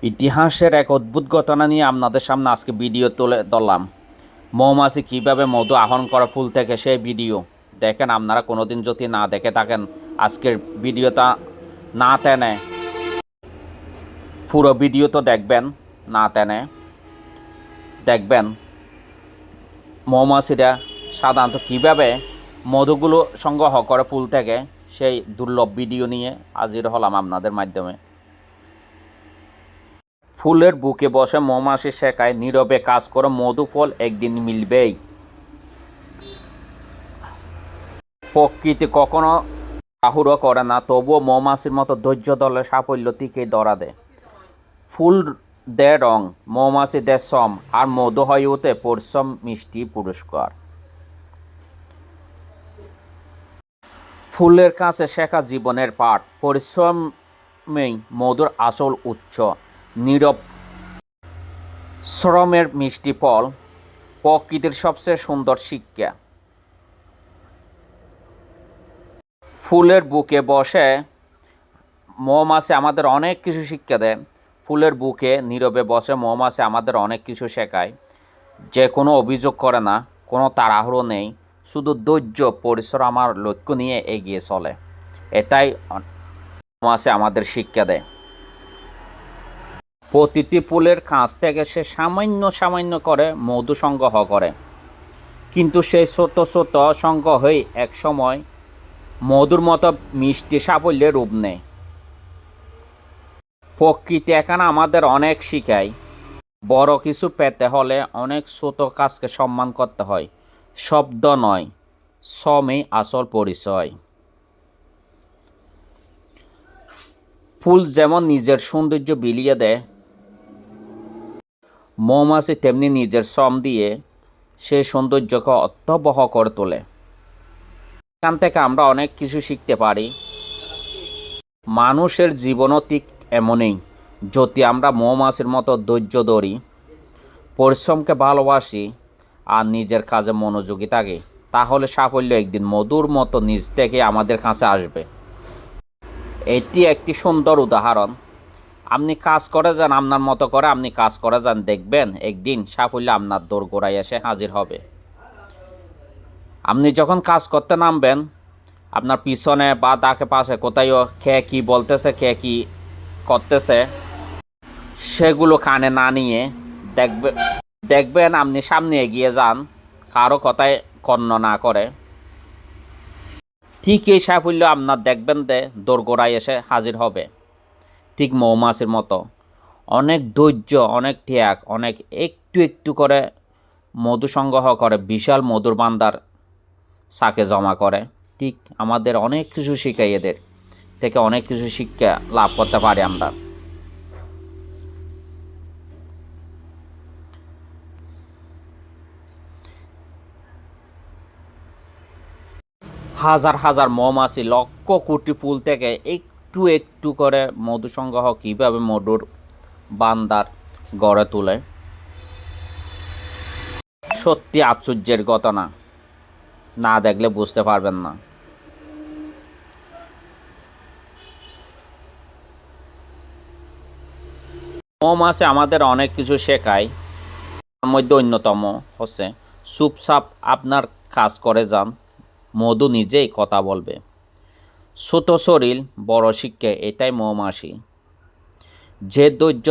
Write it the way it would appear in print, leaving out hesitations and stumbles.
ইতিহাসের এক অদ্ভুত ঘটনা নিয়ে আপনাদের সামনে আজকে ভিডিও তুলে ধরলাম। মৌমাছি কীভাবে মধু আহরণ করে ফুল থেকে সেই ভিডিও দেখেন। আপনারা কোনোদিন যদি না দেখে থাকেন, আজকের ভিডিওটা না টেনে পুরো ভিডিও তো দেখবেন, না টেনে দেখবেন মৌমাছিরা সাধারণত কীভাবে মধুগুলো সংগ্রহ করে ফুল থেকে। সেই দুর্লভ ভিডিও নিয়ে হাজির হলাম আপনাদের মাধ্যমে। ফুলের বুকে বসে মৌমাছি শেখায়, নীরবে কাজ করে মধু ফল একদিন মিলবেই। প্রকৃতি কখনো তাড়াহুড়ো করে না, তবুও মৌমাছির মতো ধৈর্য ধরলে সাফল্য ঠিকই ধরা দেয়। ফুল দেয় রং, মৌমাছি দেয় শ্রম, আর মধু হয়ে ওঠে পরিশ্রম মিষ্টি পুরস্কার। ফুলের কাছে শেখা জীবনের পাঠ, পরিশ্রমেই মধুর আসল উৎস, নীরব শ্রমের মিষ্টি ফল, প্রকৃতির সবচেয়ে সুন্দর শিক্ষা। ফুলের বুকে বসে মৌমাছি আমাদের অনেক কিছু শিক্ষা দেয়। ফুলের বুকে নীরবে বসে মৌমাছি আমাদের অনেক কিছু শেখায়। যে কোনো অভিযোগ করে না, কোনো তাড়াহুড়ো নেই, শুধু ধৈর্য পরিশ্রম আমার লক্ষ্য নিয়ে এগিয়ে চলে। এটাই মৌমাছি আমাদের শিক্ষা দেয়। প্রতিটি ফুলের কাছ থেকে সে সামান্য সামান্য করে মধু সংগ্রহ করে, কিন্তু সেই ছোট ছোট সংগ্রহই একসময় মধুর মতো মিষ্টি সাফল্যের রূপ নেয়। প্রকৃতি এখানে আমাদের অনেক শিখায়। বড় কিছু পেতে হলে অনেক ছোট কাজকে সম্মান করতে হয়। শব্দ নয়, শ্রমই আসল পরিচয়। ফুল যেমন নিজের সৌন্দর্য বিলিয়ে দেয়, মৌমাছি তেমনি নিজের শ্রম দিয়ে সেই সৌন্দর্যকে অর্থবহ করে তোলে। এখান থেকে আমরা অনেক কিছু শিখতে পারি। মানুষের জীবনও ঠিক এমনই। যদি আমরা মৌমাছির মতো ধৈর্য ধরি, পরিশ্রমকে ভালোবাসি আর নিজের কাজে মনোযোগী থাকি, তাহলে সাফল্য একদিন মধুর মতো নিজ থেকে আমাদের কাছে আসবে। এটি একটি সুন্দর উদাহরণ। আপনি কাজ করে যান, আপনার মতো করে আপনি কাজ করে যান, দেখবেন একদিন সাফল্য আপনার দোরগোড়ায় এসে হাজির হবে। আপনি যখন কাজ করতে নামবেন, আপনার পিছনে বা তাকে পাশে কোথাও কে কী বলতেছে, কে কী করতেছে, সেগুলো কানে না নিয়ে দেখবেন আপনি সামনে এগিয়ে যান, কারো কথায় কর্ণ না করে। ঠিক এই সাফল্য আপনার দেখবেন দোরগোড়ায় এসে হাজির হবে। ঠিক মৌমাছির মতো অনেক ধৈর্য, অনেক ত্যাগ, অনেক একটু একটু করে মধু সংগ্রহ করে বিশাল মধুর ভান্ডার শাকে জমা করে। ঠিক আমাদের অনেক কিছু শিখাই, এদের থেকে অনেক কিছু শিক্ষা লাভ করতে পারি আমরা। হাজার হাজার মৌমাছি লক্ষ কোটি ফুল থেকে একটু একটু করে মধু সংগ্রহ কীভাবে মধুর ভান্ডার গড়ে তোলে, সত্যি আশ্চর্যের ঘটনা। না দেখলে বুঝতে পারবেন না। মৌমাছি আমাদের অনেক কিছু শেখায়। তার মধ্যে অন্যতম হচ্ছে চুপচাপ আপনার কাজ করে যান, মধু নিজেই কথা বলবে। ছোট শরীর বড় শিক্ষা, এটাই মৌমাছি। যে ধৈর্য